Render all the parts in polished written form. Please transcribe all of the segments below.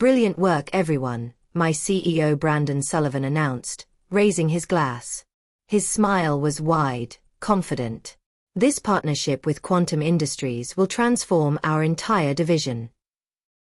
Brilliant work, everyone, my CEO Brandon Sullivan announced, raising his glass. His smile was wide, confident. This partnership with Quantum Industries will transform our entire division.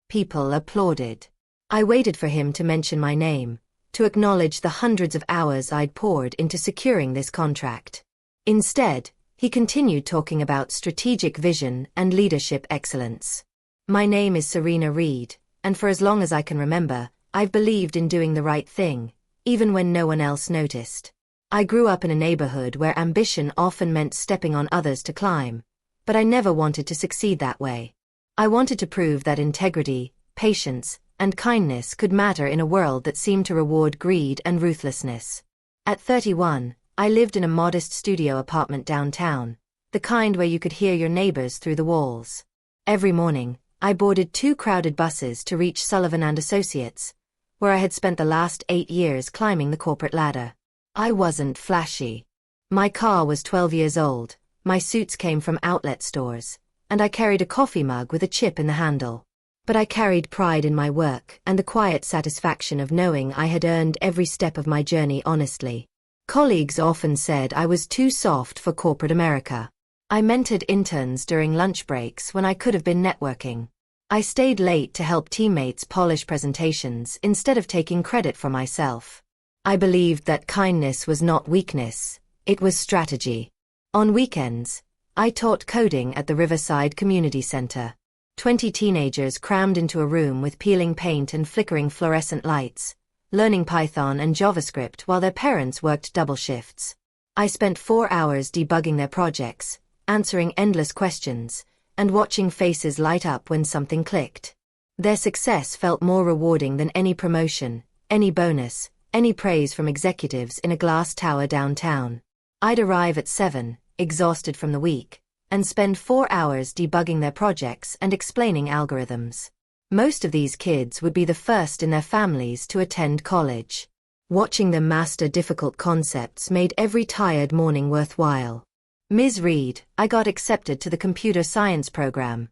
People applauded. I waited for him to mention my name, to acknowledge the hundreds of hours I'd poured into securing this contract. Instead, he continued talking about strategic vision and leadership excellence. My name is Serena Reed, and for as long as I can remember, I've believed in doing the right thing, even when no one else noticed. I grew up in a neighborhood where ambition often meant stepping on others to climb, but I never wanted to succeed that way. I wanted to prove that integrity, patience, and kindness could matter in a world that seemed to reward greed and ruthlessness. At 31, I lived in a modest studio apartment downtown, the kind where you could hear your neighbors through the walls. Every morning, I boarded 2 crowded buses to reach Sullivan & Associates, where I had spent the last 8 years climbing the corporate ladder. I wasn't flashy. My car was 12 years old, my suits came from outlet stores, and I carried a coffee mug with a chip in the handle. But I carried pride in my work and the quiet satisfaction of knowing I had earned every step of my journey honestly. Colleagues often said I was too soft for corporate America. I mentored interns during lunch breaks when I could have been networking. I stayed late to help teammates polish presentations instead of taking credit for myself. I believed that kindness was not weakness, it was strategy. On weekends, I taught coding at the Riverside Community Center. 20 teenagers crammed into a room with peeling paint and flickering fluorescent lights, learning Python and JavaScript while their parents worked double shifts. I spent 4 hours debugging their projects, answering endless questions, and watching faces light up when something clicked. Their success felt more rewarding than any promotion, any bonus, any praise from executives in a glass tower downtown. I'd arrive at 7, exhausted from the week, and spend 4 hours debugging their projects and explaining algorithms. Most of these kids would be the first in their families to attend college. Watching them master difficult concepts made every tired morning worthwhile. Ms. Reed, I got accepted to the computer science program,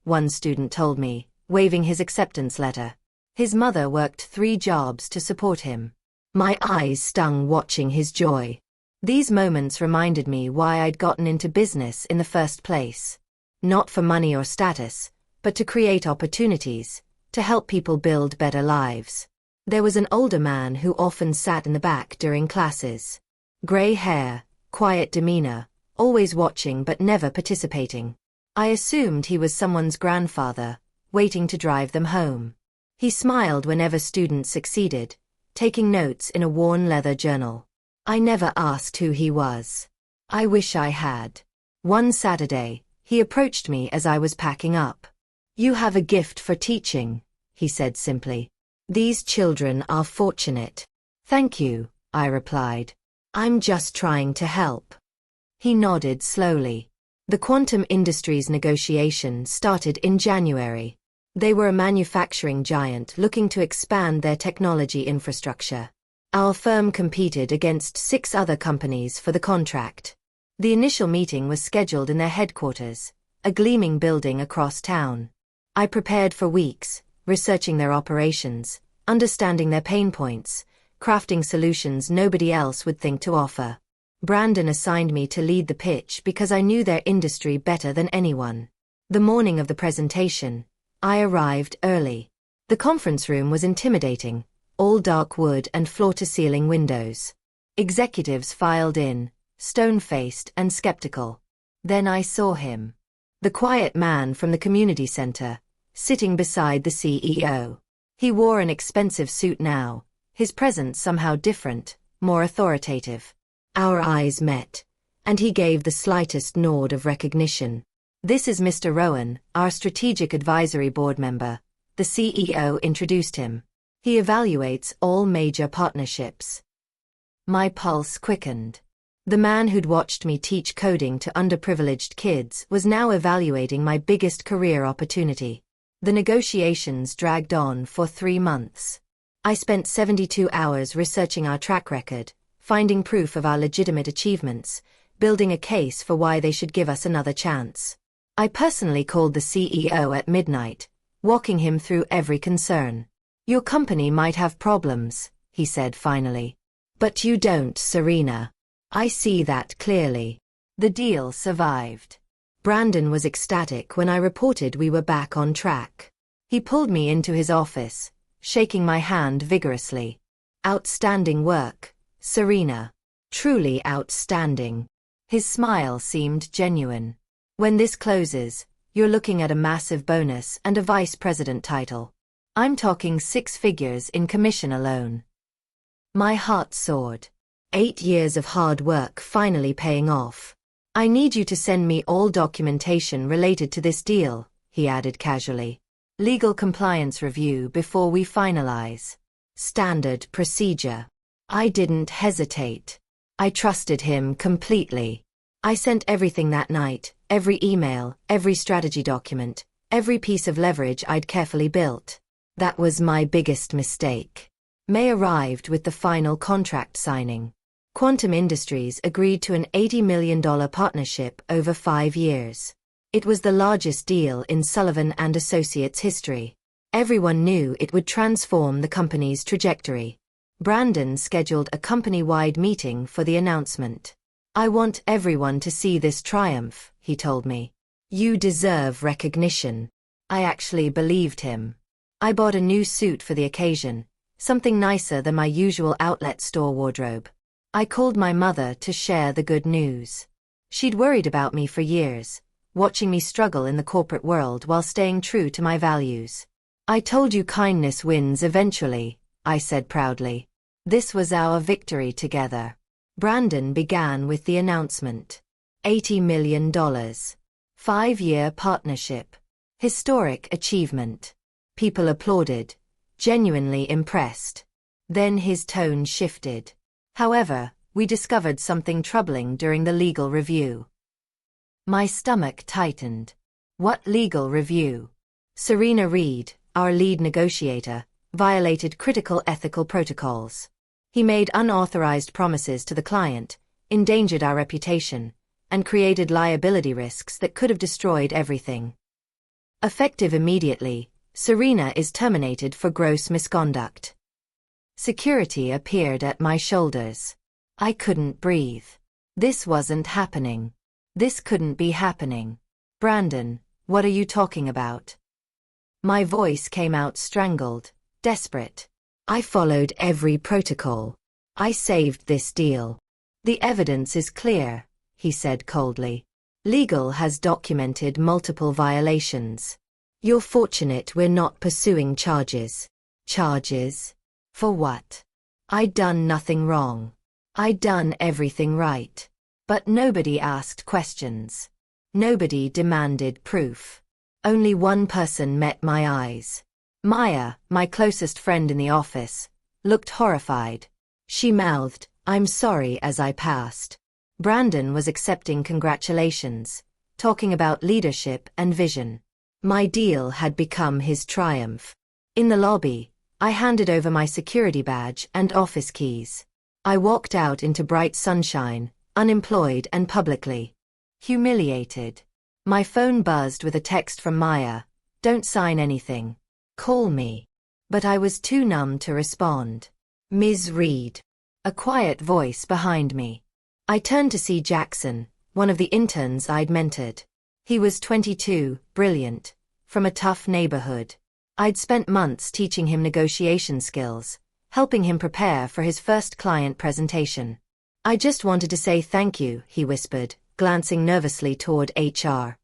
one student told me, waving his acceptance letter. His mother worked 3 jobs to support him. My eyes stung watching his joy. These moments reminded me why I'd gotten into business in the first place. Not for money or status, but to create opportunities, to help people build better lives. There was an older man who often sat in the back during classes. Gray hair, quiet demeanor, always watching but never participating. I assumed he was someone's grandfather, waiting to drive them home. He smiled whenever students succeeded, taking notes in a worn leather journal. I never asked who he was. I wish I had. One Saturday, he approached me as I was packing up. "You have a gift for teaching," he said simply. "These children are fortunate." "Thank you," I replied. "I'm just trying to help." He nodded slowly. The Quantum Industries negotiation started in January. They were a manufacturing giant looking to expand their technology infrastructure. Our firm competed against 6 other companies for the contract. The initial meeting was scheduled in their headquarters, a gleaming building across town. I prepared for weeks, researching their operations, understanding their pain points, crafting solutions nobody else would think to offer. Brandon assigned me to lead the pitch because I knew their industry better than anyone. The morning of the presentation, I arrived early. The conference room was intimidating, all dark wood and floor-to-ceiling windows. Executives filed in, stone-faced and skeptical. Then I saw him. The quiet man from the community center, sitting beside the CEO. He wore an expensive suit now, his presence somehow different, more authoritative. Our eyes met, and he gave the slightest nod of recognition. "This is Mr. Rowan, our strategic advisory board member," the CEO introduced him. "He evaluates all major partnerships." My pulse quickened. The man who'd watched me teach coding to underprivileged kids was now evaluating my biggest career opportunity. The negotiations dragged on for 3 months. I spent 72 hours researching our track record, finding proof of our legitimate achievements, building a case for why they should give us another chance. I personally called the CEO at midnight, walking him through every concern. Your company might have problems, he said finally. But you don't, Serena. I see that clearly. The deal survived. Brandon was ecstatic when I reported we were back on track. He pulled me into his office, shaking my hand vigorously. Outstanding work, Serena. Truly outstanding. His smile seemed genuine. When this closes, you're looking at a massive bonus and a vice president title. I'm talking 6 figures in commission alone. My heart soared. 8 years of hard work finally paying off. I need you to send me all documentation related to this deal, he added casually. Legal compliance review before we finalize. Standard procedure. I didn't hesitate. I trusted him completely. I sent everything that night, every email, every strategy document, every piece of leverage I'd carefully built. That was my biggest mistake. May arrived with the final contract signing. Quantum Industries agreed to an $80 million partnership over 5 years. It was the largest deal in Sullivan & Associates history. Everyone knew it would transform the company's trajectory. Brandon scheduled a company-wide meeting for the announcement. I want everyone to see this triumph, he told me. You deserve recognition. I actually believed him. I bought a new suit for the occasion, something nicer than my usual outlet store wardrobe. I called my mother to share the good news. She'd worried about me for years, watching me struggle in the corporate world while staying true to my values. I told you kindness wins eventually, I said proudly. This was our victory together. Brandon began with the announcement. $80 million. 5-year partnership. Historic achievement. People applauded, genuinely impressed. Then his tone shifted. However, we discovered something troubling during the legal review. My stomach tightened. What legal review? Serena Reed, our lead negotiator, violated critical ethical protocols. He made unauthorized promises to the client, endangered our reputation, and created liability risks that could have destroyed everything. Effective immediately, Serena is terminated for gross misconduct. Security appeared at my shoulders. I couldn't breathe. This wasn't happening. This couldn't be happening. Brandon, what are you talking about? My voice came out strangled, desperate. I followed every protocol. I saved this deal. The evidence is clear, he said coldly. Legal has documented multiple violations. You're fortunate we're not pursuing charges. Charges? For what? I'd done nothing wrong. I'd done everything right. But nobody asked questions. Nobody demanded proof. Only one person met my eyes. Maya, my closest friend in the office, looked horrified. She mouthed, "I'm sorry," as I passed. Brandon was accepting congratulations, talking about leadership and vision. My deal had become his triumph. In the lobby, I handed over my security badge and office keys. I walked out into bright sunshine, unemployed and publicly humiliated. My phone buzzed with a text from Maya, "Don't sign anything. Call me." But I was too numb to respond. "Ms. Reed." A quiet voice behind me. I turned to see Jackson, one of the interns I'd mentored. He was 22, brilliant, from a tough neighborhood. I'd spent months teaching him negotiation skills, helping him prepare for his first client presentation. "I just wanted to say thank you," he whispered, glancing nervously toward HR.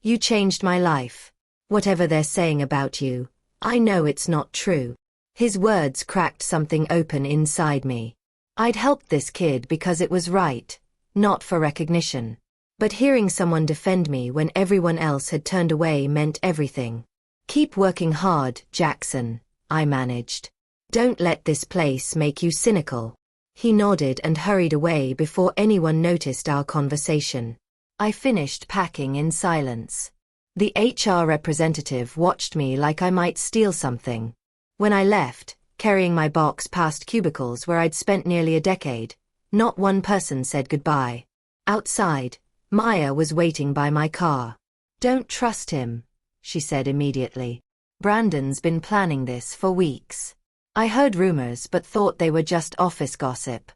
"You changed my life. Whatever they're saying about you, I know it's not true." His words cracked something open inside me. I'd helped this kid because it was right, not for recognition. But hearing someone defend me when everyone else had turned away meant everything. "Keep working hard, Jackson," I managed. "Don't let this place make you cynical." He nodded and hurried away before anyone noticed our conversation. I finished packing in silence. The HR representative watched me like I might steal something. When I left, carrying my box past cubicles where I'd spent nearly a decade, not one person said goodbye. Outside, Maya was waiting by my car. "Don't trust him," she said immediately. Brandon's been planning this for weeks. I heard rumors but thought they were just office gossip.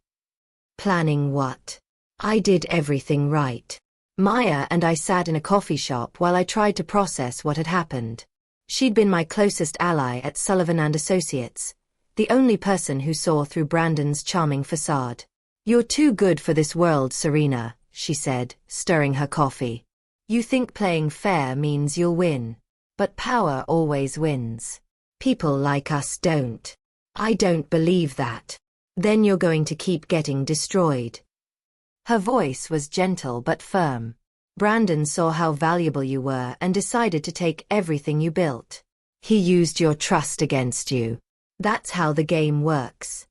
Planning what? I did everything right. Maya and I sat in a coffee shop while I tried to process what had happened. She'd been my closest ally at Sullivan and Associates, the only person who saw through Brandon's charming facade. "You're too good for this world, Serena," she said, stirring her coffee. "You think playing fair means you'll win. But power always wins. People like us don't. I don't believe that. Then you're going to keep getting destroyed." Her voice was gentle but firm. "Brandon saw how valuable you were and decided to take everything you built. He used your trust against you. That's how the game works."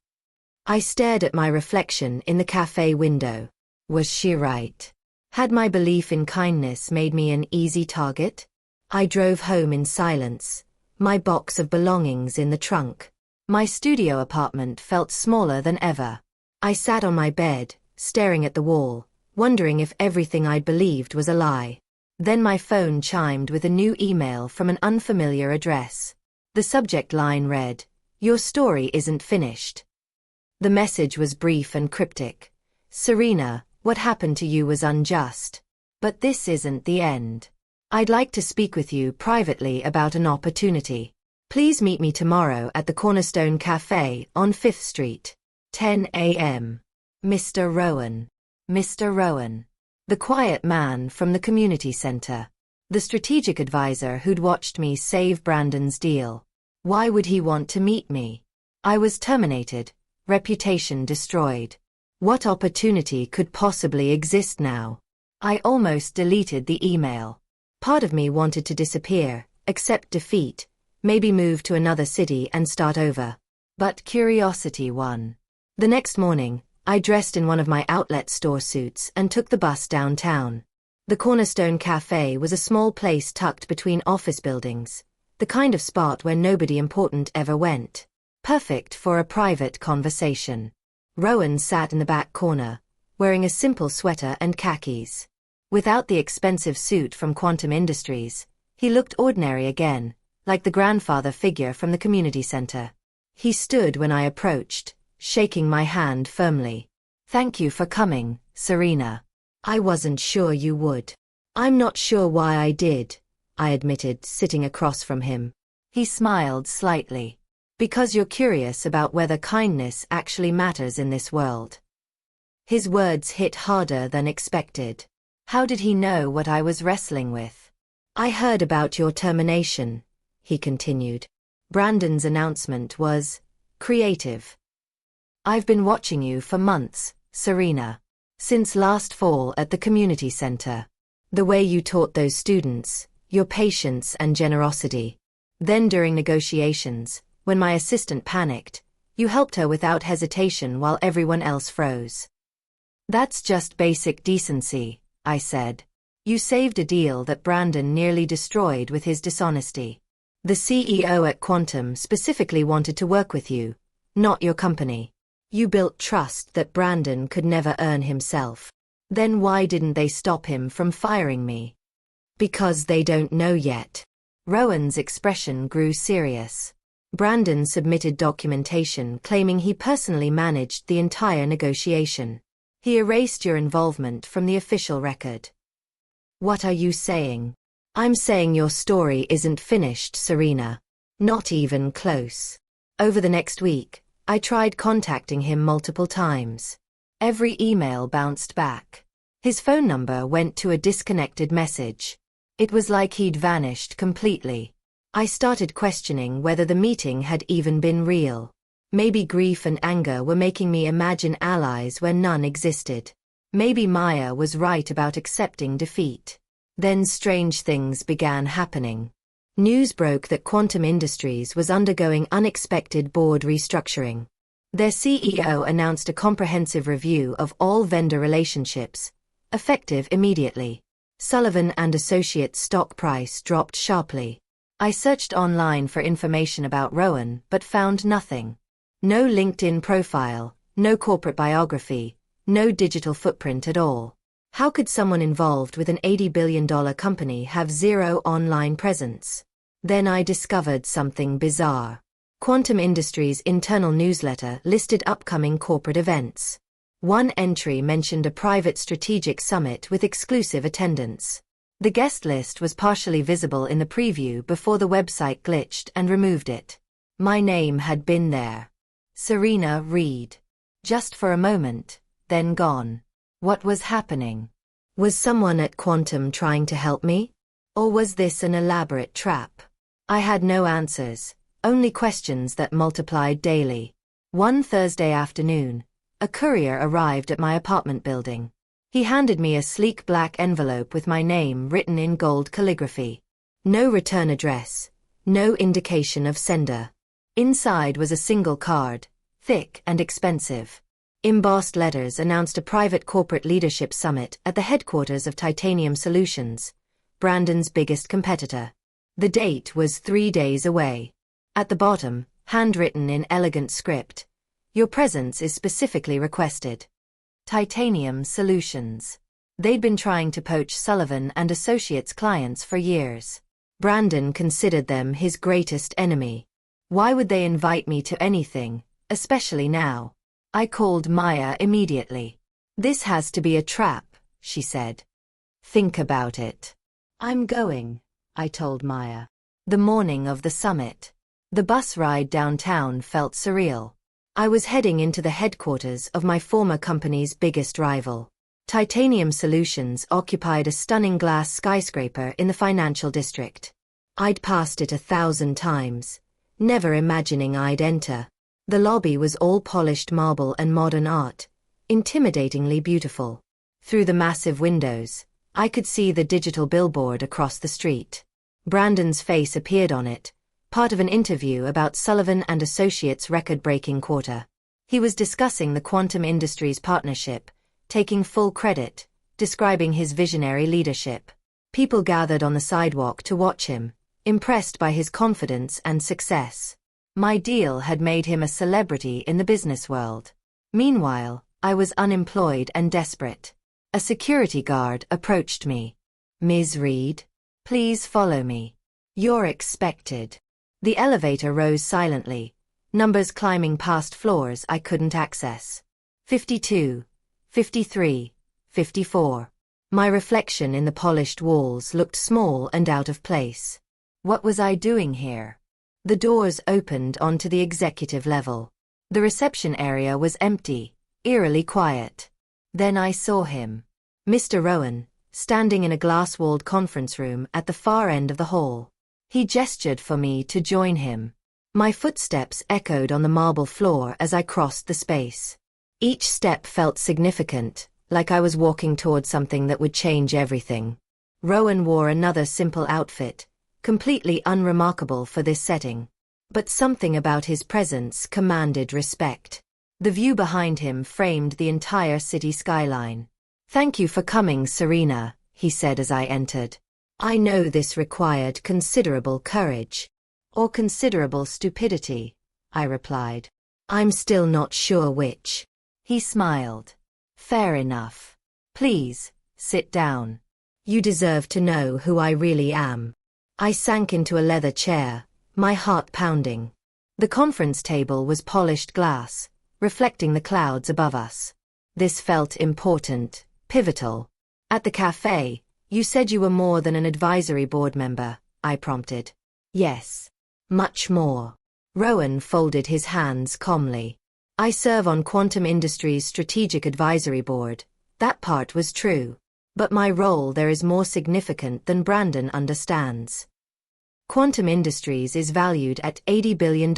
I stared at my reflection in the cafe window. Was she right? Had my belief in kindness made me an easy target? I drove home in silence, my box of belongings in the trunk. My studio apartment felt smaller than ever. I sat on my bed, staring at the wall, wondering if everything I'd believed was a lie. Then my phone chimed with a new email from an unfamiliar address. The subject line read, "Your story isn't finished." The message was brief and cryptic. "Serena, what happened to you was unjust. But this isn't the end. I'd like to speak with you privately about an opportunity. Please meet me tomorrow at the Cornerstone Cafe on 5th Street. 10 a.m. Mr. Rowan." Mr. Rowan. The quiet man from the community center. The strategic advisor who'd watched me save Brandon's deal. Why would he want to meet me? I was terminated, reputation destroyed. What opportunity could possibly exist now? I almost deleted the email. Part of me wanted to disappear, accept defeat, maybe move to another city and start over. But curiosity won. The next morning, I dressed in one of my outlet store suits and took the bus downtown. The Cornerstone Cafe was a small place tucked between office buildings, the kind of spot where nobody important ever went. Perfect for a private conversation. Rowan sat in the back corner, wearing a simple sweater and khakis. Without the expensive suit from Quantum Industries, he looked ordinary again, like the grandfather figure from the community center. He stood when I approached, shaking my hand firmly. "Thank you for coming, Serena. I wasn't sure you would." "I'm not sure why I did," I admitted, sitting across from him. He smiled slightly. "Because you're curious about whether kindness actually matters in this world." His words hit harder than expected. How did he know what I was wrestling with? "I heard about your termination," he continued. "Brandon's announcement was creative. I've been watching you for months, Serena. Since last fall at the community center. The way you taught those students, your patience and generosity. Then during negotiations, when my assistant panicked, you helped her without hesitation while everyone else froze." "That's just basic decency," I said. "You saved a deal that Brandon nearly destroyed with his dishonesty. The CEO at Quantum specifically wanted to work with you, not your company. You built trust that Brandon could never earn himself. Then why didn't they stop him from firing me?" "Because they don't know yet." Rowan's expression grew serious. "Brandon submitted documentation claiming he personally managed the entire negotiation. He erased your involvement from the official record." "What are you saying?" "I'm saying your story isn't finished, Serena. Not even close." Over the next week, I tried contacting him multiple times. Every email bounced back. His phone number went to a disconnected message. It was like he'd vanished completely. I started questioning whether the meeting had even been real. Maybe grief and anger were making me imagine allies where none existed. Maybe Maya was right about accepting defeat. Then strange things began happening. News broke that Quantum Industries was undergoing unexpected board restructuring. Their CEO announced a comprehensive review of all vendor relationships, effective immediately. Sullivan and Associates' stock price dropped sharply. I searched online for information about Rowan but found nothing. No LinkedIn profile, no corporate biography, no digital footprint at all. How could someone involved with an $80 billion company have zero online presence? Then I discovered something bizarre. Quantum Industries' internal newsletter listed upcoming corporate events. One entry mentioned a private strategic summit with exclusive attendance. The guest list was partially visible in the preview before the website glitched and removed it. My name had been there. Serena Reed. Just for a moment, then gone. What was happening? Was someone at Quantum trying to help me? Or was this an elaborate trap? I had no answers, only questions that multiplied daily. One Thursday afternoon, a courier arrived at my apartment building. He handed me a sleek black envelope with my name written in gold calligraphy. No return address, no indication of sender. Inside was a single card, thick and expensive. Embossed letters announced a private corporate leadership summit at the headquarters of Titanium Solutions, Brandon's biggest competitor. The date was 3 days away. At the bottom, handwritten in elegant script, "Your presence is specifically requested." Titanium Solutions. They'd been trying to poach Sullivan and Associates clients for years. Brandon considered them his greatest enemy. Why would they invite me to anything, especially now? I called Maya immediately. "This has to be a trap," she said. "Think about it." "I'm going," I told Maya. The morning of the summit. The bus ride downtown felt surreal. I was heading into the headquarters of my former company's biggest rival. Titanium Solutions occupied a stunning glass skyscraper in the financial district. I'd passed it 1,000 times, never imagining I'd enter. The lobby was all polished marble and modern art, intimidatingly beautiful. Through the massive windows, I could see the digital billboard across the street. Brandon's face appeared on it, part of an interview about Sullivan and Associates' record-breaking quarter. He was discussing the Quantum Industries partnership, taking full credit, describing his visionary leadership. People gathered on the sidewalk to watch him, impressed by his confidence and success. My deal had made him a celebrity in the business world. Meanwhile, I was unemployed and desperate. A security guard approached me. "Ms. Reed, please follow me. You're expected." The elevator rose silently, numbers climbing past floors I couldn't access. 52, 53, 54. My reflection in the polished walls looked small and out of place. What was I doing here? The doors opened onto the executive level. The reception area was empty, eerily quiet. Then I saw him. Mr. Rowan, standing in a glass-walled conference room at the far end of the hall. He gestured for me to join him. My footsteps echoed on the marble floor as I crossed the space. Each step felt significant, like I was walking toward something that would change everything. Rowan wore another simple outfit, completely unremarkable for this setting. But something about his presence commanded respect. The view behind him framed the entire city skyline. "Thank you for coming, Serena," he said as I entered. "I know this required considerable courage." "Or considerable stupidity," I replied. "I'm still not sure which." He smiled. "Fair enough. Please, sit down. You deserve to know who I really am." I sank into a leather chair, my heart pounding. The conference table was polished glass, reflecting the clouds above us. This felt important, pivotal. "At the cafe, you said you were more than an advisory board member," I prompted. "Yes. Much more." Rowan folded his hands calmly. "I serve on Quantum Industries' Strategic Advisory Board. That part was true. But my role there is more significant than Brandon understands. Quantum Industries is valued at $80 billion,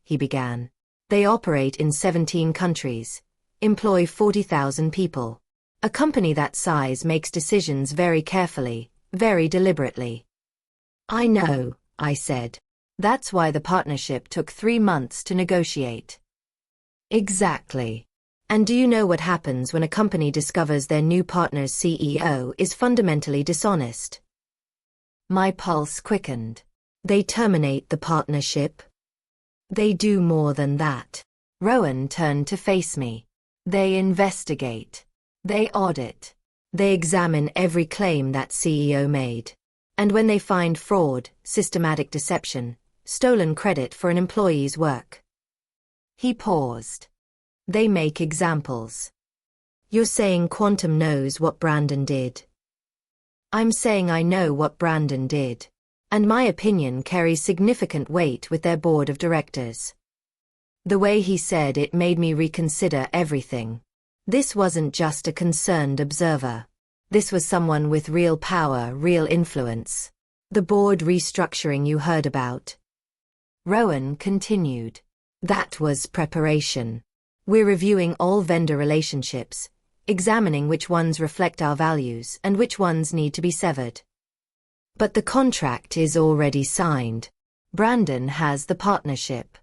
he began. They operate in 17 countries, employ 40,000 people. A company that size makes decisions very carefully, very deliberately." "I know," I said. "That's why the partnership took 3 months to negotiate." "Exactly. And do you know what happens when a company discovers their new partner's CEO is fundamentally dishonest?" My pulse quickened. "They terminate the partnership?" "They do more than that." Rowan turned to face me. "They investigate. They audit. They examine every claim that CEO made. And when they find fraud, systematic deception, stolen credit for an employee's work. He paused. They make examples. You're saying Quantum knows what Brandon did. I'm saying I know what Brandon did. And my opinion carries significant weight with their board of directors. The way he said it made me reconsider everything. This wasn't just a concerned observer. This was someone with real power, real influence. The board restructuring you heard about. Rowan continued. That was preparation. We're reviewing all vendor relationships, examining which ones reflect our values and which ones need to be severed. But the contract is already signed. Brandon has the partnership.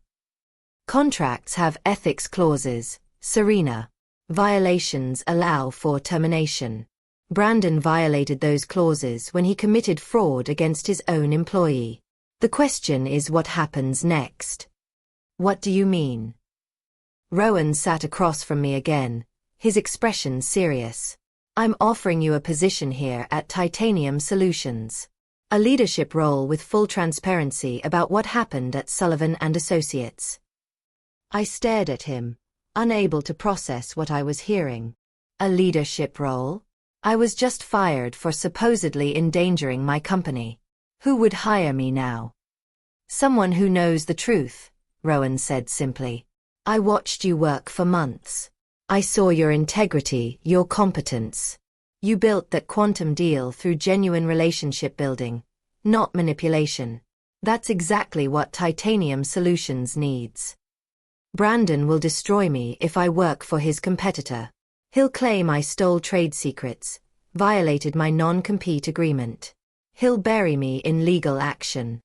Contracts have ethics clauses, Serena. Violations allow for termination. Brandon violated those clauses when he committed fraud against his own employee. The question is what happens next. What do you mean? Rowan sat across from me again, his expression serious. I'm offering you a position here at Titanium Solutions. A leadership role with full transparency about what happened at Sullivan & Associates. I stared at him, unable to process what I was hearing. A leadership role? I was just fired for supposedly endangering my company. Who would hire me now? Someone who knows the truth, Rowan said simply. I watched you work for months. I saw your integrity, your competence. You built that Quantum deal through genuine relationship building, not manipulation. That's exactly what Titanium Solutions needs. Brandon will destroy me if I work for his competitor. He'll claim I stole trade secrets, violated my non-compete agreement. He'll bury me in legal action.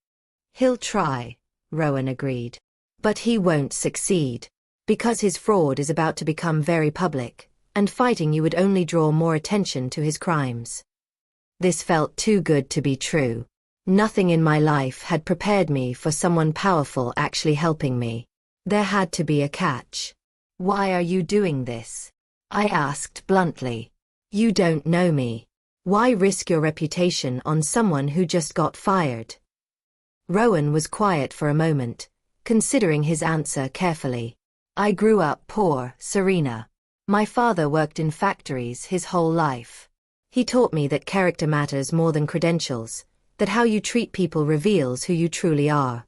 He'll try, Rowan agreed. But he won't succeed. Because his fraud is about to become very public, and fighting you would only draw more attention to his crimes. This felt too good to be true. Nothing in my life had prepared me for someone powerful actually helping me. There had to be a catch. Why are you doing this? I asked bluntly. You don't know me. Why risk your reputation on someone who just got fired? Rowan was quiet for a moment, considering his answer carefully. I grew up poor, Serena. My father worked in factories his whole life. He taught me that character matters more than credentials, that how you treat people reveals who you truly are.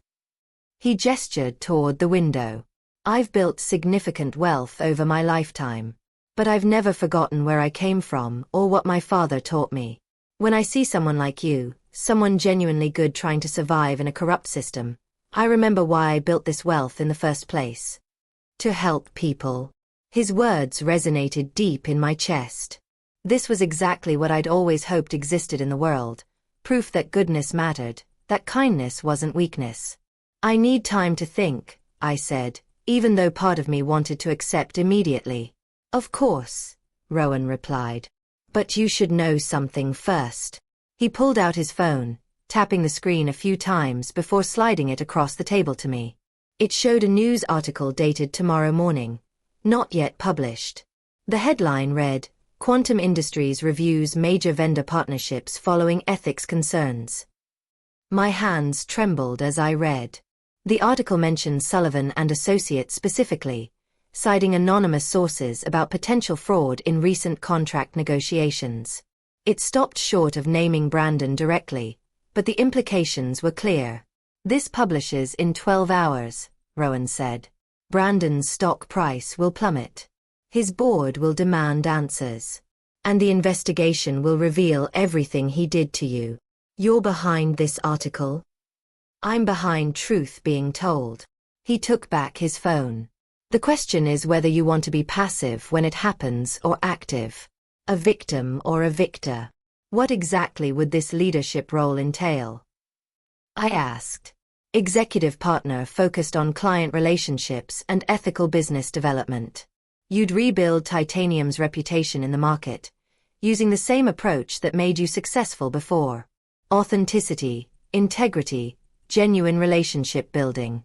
He gestured toward the window. I've built significant wealth over my lifetime. But I've never forgotten where I came from or what my father taught me. When I see someone like you, someone genuinely good trying to survive in a corrupt system, I remember why I built this wealth in the first place. To help people. His words resonated deep in my chest. This was exactly what I'd always hoped existed in the world. Proof that goodness mattered, that kindness wasn't weakness. I need time to think, I said, even though part of me wanted to accept immediately. Of course, Rowan replied. But you should know something first. He pulled out his phone, tapping the screen a few times before sliding it across the table to me. It showed a news article dated tomorrow morning, not yet published. The headline read, Quantum Industries reviews major vendor partnerships following ethics concerns. My hands trembled as I read. The article mentioned Sullivan & Associates specifically, citing anonymous sources about potential fraud in recent contract negotiations. It stopped short of naming Brandon directly, but the implications were clear. This publishes in 12 hours, Rowan said. Brandon's stock price will plummet. His board will demand answers. And the investigation will reveal everything he did to you. You're behind this article? I'm behind truth being told. He took back his phone. The question is whether you want to be passive when it happens or active. A victim or a victor. What exactly would this leadership role entail? I asked. Executive partner focused on client relationships and ethical business development. You'd rebuild Titanium's reputation in the market, using the same approach that made you successful before. Authenticity, integrity, genuine relationship building.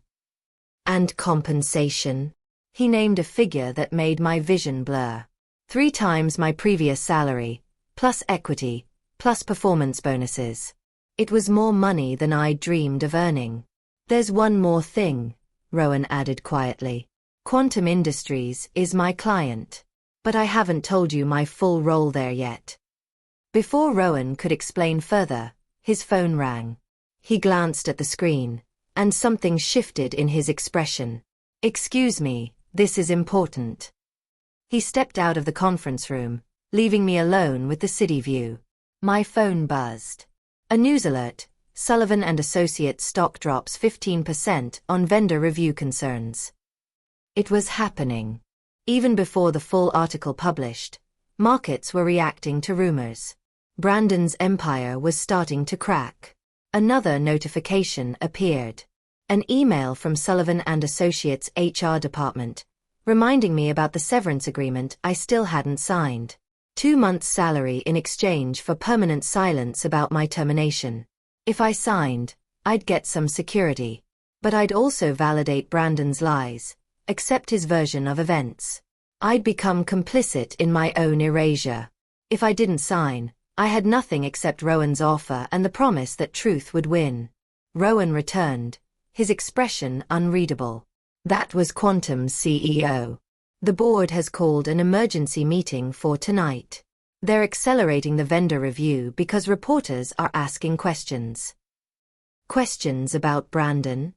And compensation? He named a figure that made my vision blur. 3 times my previous salary, plus equity, plus performance bonuses. It was more money than I dreamed of earning. There's one more thing, Rowan added quietly. Quantum Industries is my client. But I haven't told you my full role there yet. Before Rowan could explain further, his phone rang. He glanced at the screen, and something shifted in his expression. Excuse me, this is important. He stepped out of the conference room, leaving me alone with the city view. My phone buzzed. A news alert: Sullivan and Associates stock drops 15% on vendor review concerns. It was happening. Even before the full article published, markets were reacting to rumors. Brandon's empire was starting to crack. Another notification appeared. An email from Sullivan and Associates HR department, reminding me about the severance agreement I still hadn't signed. 2 months' salary in exchange for permanent silence about my termination. If I signed, I'd get some security. But I'd also validate Brandon's lies, accept his version of events. I'd become complicit in my own erasure. If I didn't sign, I had nothing except Rowan's offer and the promise that truth would win. Rowan returned, his expression unreadable. That was Quantum's CEO. The board has called an emergency meeting for tonight. They're accelerating the vendor review because reporters are asking questions. Questions about Brandon?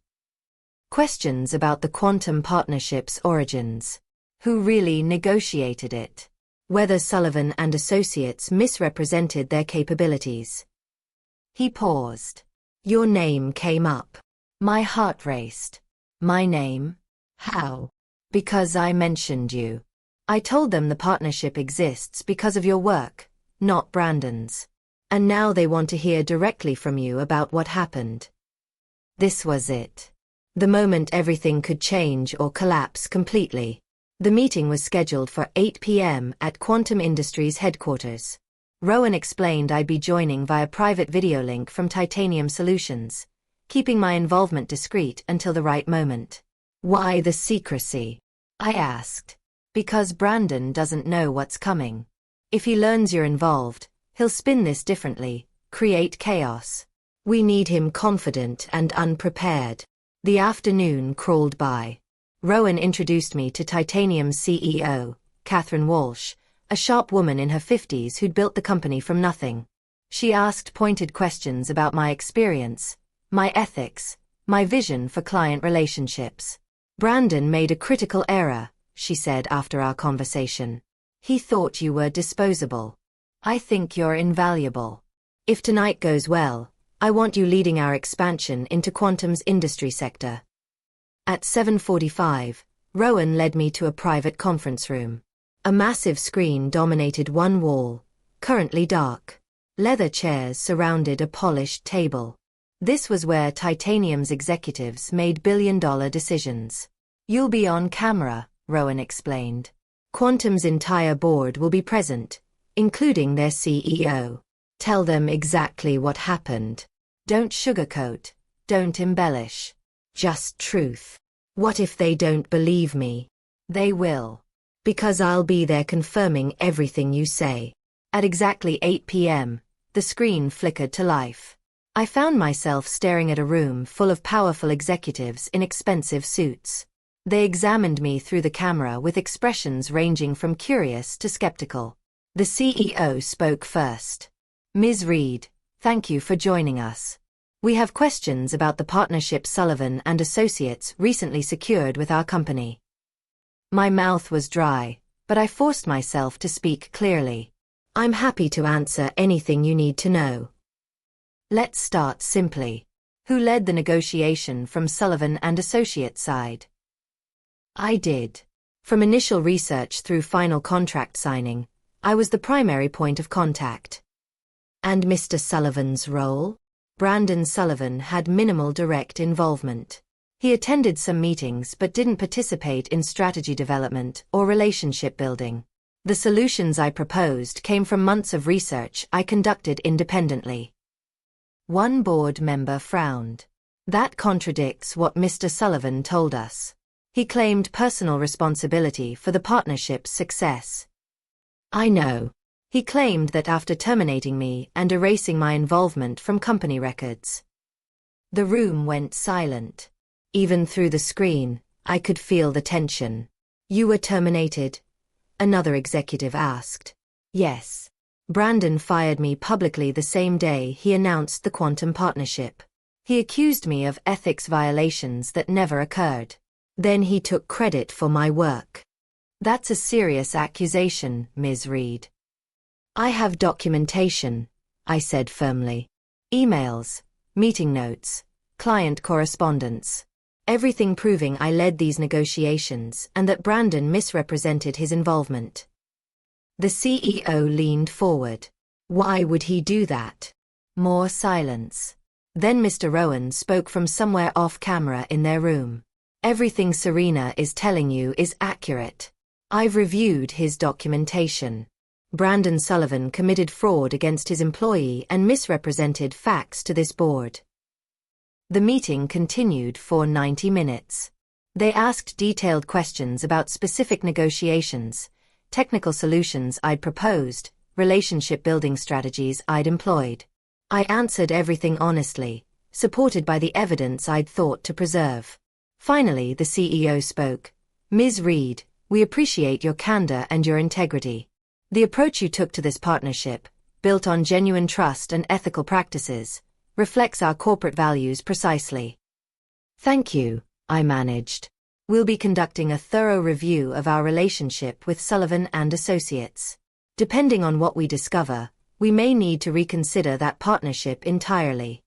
Questions about the Quantum Partnership's origins. Who really negotiated it? Whether Sullivan and Associates misrepresented their capabilities. He paused. Your name came up. My heart raced. My name? How? Because I mentioned you. I told them the partnership exists because of your work, not Brandon's. And now they want to hear directly from you about what happened. This was it. The moment everything could change or collapse completely. The meeting was scheduled for 8 p.m. at Quantum Industries headquarters. Rowan explained I'd be joining via private video link from Titanium Solutions, keeping my involvement discreet until the right moment. Why the secrecy? I asked. Because Brandon doesn't know what's coming. If he learns you're involved, he'll spin this differently, create chaos. We need him confident and unprepared. The afternoon crawled by. Rowan introduced me to Titanium's CEO, Catherine Walsh, a sharp woman in her 50s who'd built the company from nothing. She asked pointed questions about my experience, my ethics, my vision for client relationships. Brandon made a critical error, she said after our conversation. He thought you were disposable. I think you're invaluable. If tonight goes well, I want you leading our expansion into Quantum's industry sector. At 7:45, Rowan led me to a private conference room. A massive screen dominated one wall, currently dark. Leather chairs surrounded a polished table. This was where Titanium's executives made billion-dollar decisions. You'll be on camera, Rowan explained. Quantum's entire board will be present, including their CEO. Tell them exactly what happened. Don't sugarcoat, don't embellish. Just truth. What if they don't believe me? They will. Because I'll be there confirming everything you say. At exactly 8 p.m., the screen flickered to life. I found myself staring at a room full of powerful executives in expensive suits. They examined me through the camera with expressions ranging from curious to skeptical. The CEO spoke first. Ms. Reed, thank you for joining us. We have questions about the partnership Sullivan and Associates recently secured with our company. My mouth was dry, but I forced myself to speak clearly. I'm happy to answer anything you need to know. Let's start simply. Who led the negotiation from Sullivan and Associates side? I did. From initial research through final contract signing, I was the primary point of contact. And Mr. Sullivan's role? Brandon Sullivan had minimal direct involvement. He attended some meetings but didn't participate in strategy development or relationship building. The solutions I proposed came from months of research I conducted independently. One board member frowned. That contradicts what Mr. Sullivan told us. He claimed personal responsibility for the partnership's success. I know. He claimed that after terminating me and erasing my involvement from company records. The room went silent. Even through the screen, I could feel the tension. "You were terminated?" another executive asked. "Yes. Brandon fired me publicly the same day he announced the quantum partnership. He accused me of ethics violations that never occurred. Then he took credit for my work." "That's a serious accusation, Ms. Reed." "I have documentation," I said firmly. "Emails, meeting notes, client correspondence. Everything proving I led these negotiations and that Brandon misrepresented his involvement." The CEO leaned forward. "Why would he do that?" More silence. Then Mr. Rowan spoke from somewhere off camera in their room. "Everything Serena is telling you is accurate. I've reviewed his documentation. Brandon Sullivan committed fraud against his employee and misrepresented facts to this board." The meeting continued for 90 minutes. They asked detailed questions about specific negotiations, technical solutions I'd proposed, relationship building strategies I'd employed. I answered everything honestly, supported by the evidence I'd thought to preserve. Finally, the CEO spoke. "Ms. Reed, we appreciate your candor and your integrity. The approach you took to this partnership, built on genuine trust and ethical practices, reflects our corporate values precisely." "Thank you," I managed. "We'll be conducting a thorough review of our relationship with Sullivan and Associates. Depending on what we discover, we may need to reconsider that partnership entirely."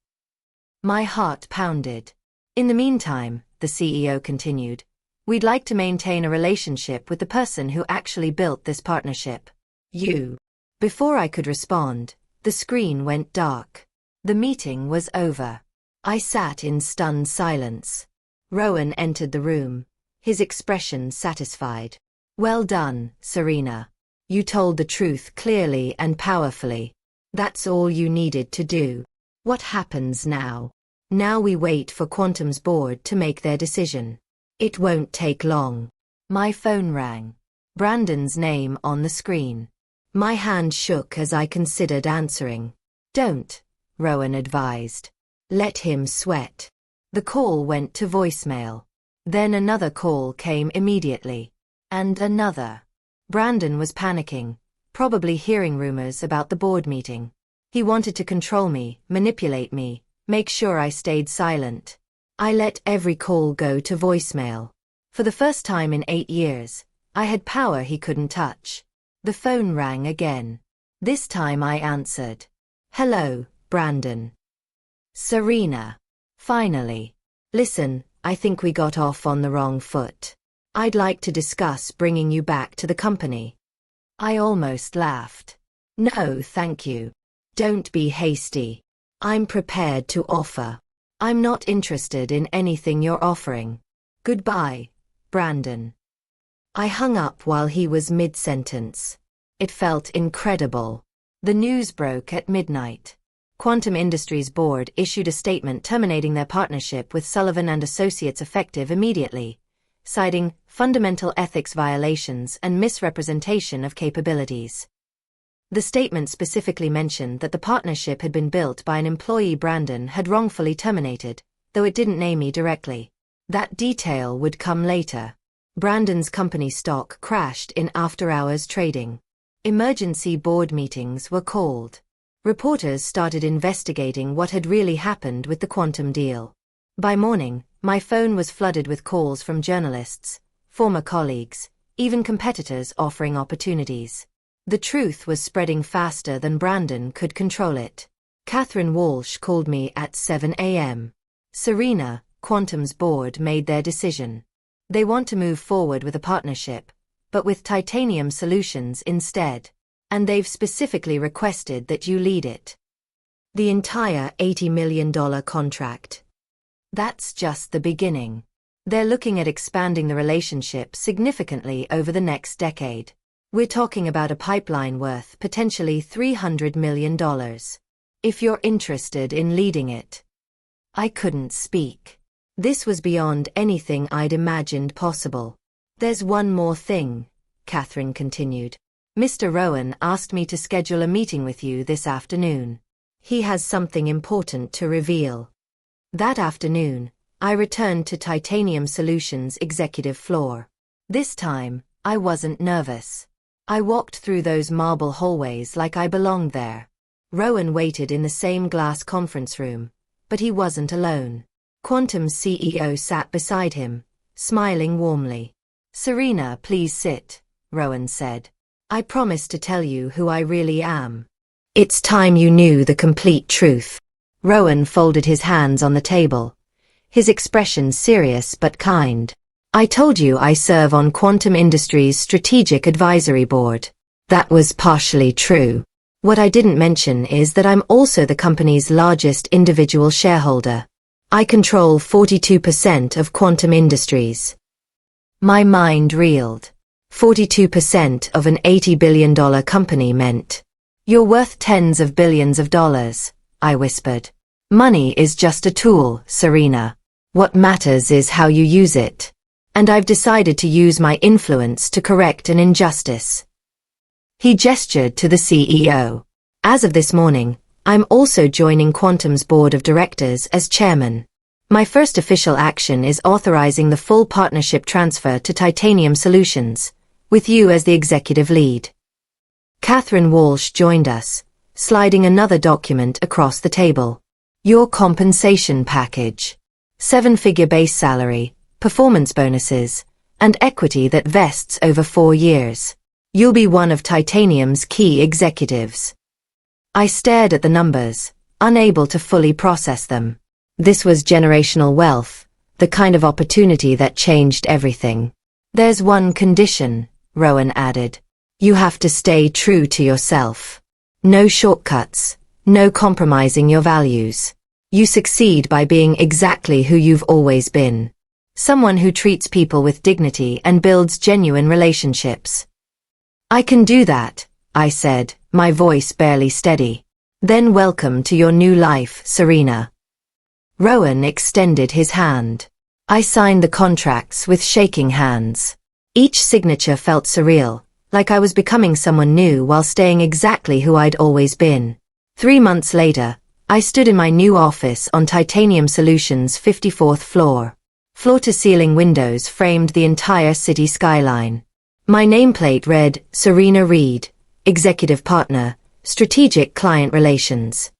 My heart pounded. "In the meantime," the CEO continued, "we'd like to maintain a relationship with the person who actually built this partnership. You." Before I could respond, the screen went dark. The meeting was over. I sat in stunned silence. Rowan entered the room, his expression satisfied. "Well done, Serena. You told the truth clearly and powerfully. That's all you needed to do. What happens now?" "Now we wait for Quantum's board to make their decision. It won't take long." My phone rang. Brandon's name on the screen. My hand shook as I considered answering. "Don't," Rowan advised. "Let him sweat." The call went to voicemail. Then another call came immediately. And another. Brandon was panicking, probably hearing rumors about the board meeting. He wanted to control me, manipulate me, make sure I stayed silent. I let every call go to voicemail. For the first time in 8 years, I had power he couldn't touch. The phone rang again. This time I answered. "Hello, Brandon." "Serena." Finally. "Listen, I think we got off on the wrong foot. I'd like to discuss bringing you back to the company." I almost laughed. "No, thank you. Don't be hasty. I'm prepared to offer. I'm not interested in anything you're offering. Goodbye, Brandon." I hung up while he was mid-sentence. It felt incredible. The news broke at midnight. Quantum Industries board issued a statement terminating their partnership with Sullivan and Associates effective immediately, citing fundamental ethics violations and misrepresentation of capabilities. The statement specifically mentioned that the partnership had been built by an employee Brandon had wrongfully terminated, though it didn't name me directly. That detail would come later. Brandon's company stock crashed in after-hours trading. Emergency board meetings were called. Reporters started investigating what had really happened with the quantum deal. By morning, my phone was flooded with calls from journalists, former colleagues, even competitors offering opportunities. The truth was spreading faster than Brandon could control it. Catherine Walsh called me at 7 a.m. "Serena, Quantum's board made their decision. They want to move forward with a partnership, but with Titanium Solutions instead. And they've specifically requested that you lead it. The entire $80 million contract. That's just the beginning. They're looking at expanding the relationship significantly over the next decade. We're talking about a pipeline worth potentially $300 million. If you're interested in leading it." I couldn't speak. This was beyond anything I'd imagined possible. "There's one more thing," Catherine continued. Mr. Rowan asked me to schedule a meeting with you this afternoon. He has something important to reveal. That afternoon, I returned to Titanium Solutions' executive floor. This time, I wasn't nervous. I walked through those marble hallways like I belonged there. Rowan waited in the same glass conference room, but he wasn't alone. Quantum's CEO sat beside him, smiling warmly. "Serena, please sit," Rowan said. "I promise to tell you who I really am. It's time you knew the complete truth." Rowan folded his hands on the table, his expression serious but kind. "I told you I serve on Quantum Industries' Strategic Advisory Board. That was partially true. What I didn't mention is that I'm also the company's largest individual shareholder. I control 42% of Quantum Industries." My mind reeled. 42% of an $80 billion company meant. "You're worth tens of billions of dollars," I whispered. "Money is just a tool, Serena. What matters is how you use it. And I've decided to use my influence to correct an injustice." He gestured to the CEO. "As of this morning, I'm also joining Quantum's board of directors as chairman. My first official action is authorizing the full partnership transfer to Titanium Solutions, with you as the executive lead." Catherine Walsh joined us, sliding another document across the table. "Your compensation package. 7-figure base salary, performance bonuses, and equity that vests over 4 years. You'll be one of Titanium's key executives." I stared at the numbers, unable to fully process them. This was generational wealth, the kind of opportunity that changed everything. "There's one condition," Rowan added. "You have to stay true to yourself. No shortcuts, no compromising your values. You succeed by being exactly who you've always been. Someone who treats people with dignity and builds genuine relationships." "I can do that," I said, my voice barely steady. "Then welcome to your new life, Serena." Rowan extended his hand. I signed the contracts with shaking hands. Each signature felt surreal, like I was becoming someone new while staying exactly who I'd always been. 3 months later, I stood in my new office on Titanium Solutions' 54th floor. Floor-to-ceiling windows framed the entire city skyline. My nameplate read, "Serena Reed, Executive Partner, Strategic Client Relations."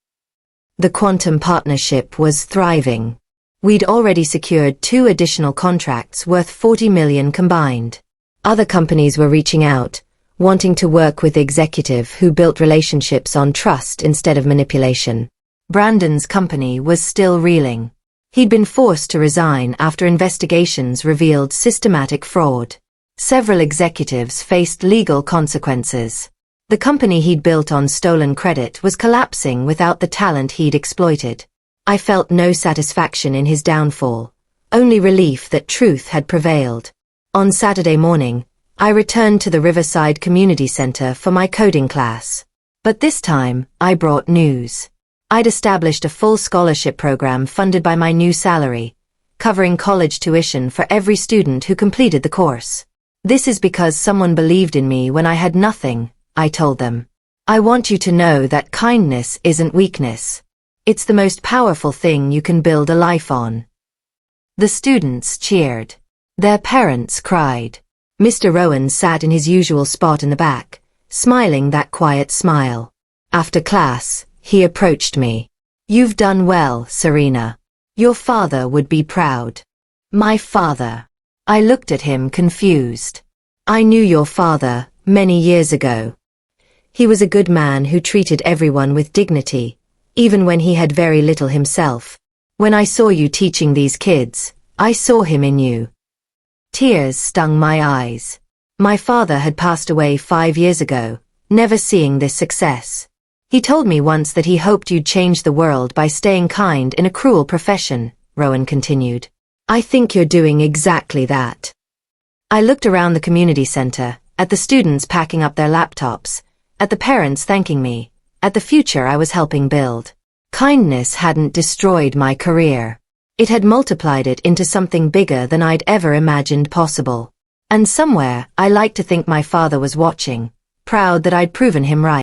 The Quantum partnership was thriving. We'd already secured 2 additional contracts worth $40 million combined. Other companies were reaching out, wanting to work with the executive who built relationships on trust instead of manipulation. Brandon's company was still reeling. He'd been forced to resign after investigations revealed systematic fraud. Several executives faced legal consequences. The company he'd built on stolen credit was collapsing without the talent he'd exploited. I felt no satisfaction in his downfall, only relief that truth had prevailed. On Saturday morning, I returned to the Riverside Community Center for my coding class. But this time, I brought news. I'd established a full scholarship program funded by my new salary, covering college tuition for every student who completed the course. "This is because someone believed in me when I had nothing," I told them. "I want you to know that kindness isn't weakness. It's the most powerful thing you can build a life on." The students cheered. Their parents cried. Mr. Rowan sat in his usual spot in the back, smiling that quiet smile. After class, he approached me. "You've done well, Serena. Your father would be proud." "My father?" I looked at him confused. "I knew your father, many years ago. He was a good man who treated everyone with dignity, even when he had very little himself. When I saw you teaching these kids, I saw him in you." Tears stung my eyes. My father had passed away 5 years ago, never seeing this success. "He told me once that he hoped you'd change the world by staying kind in a cruel profession," Rowan continued. "I think you're doing exactly that." I looked around the community center, at the students packing up their laptops, at the parents thanking me, at the future I was helping build. Kindness hadn't destroyed my career. It had multiplied it into something bigger than I'd ever imagined possible. And somewhere, I like to think my father was watching, proud that I'd proven him right.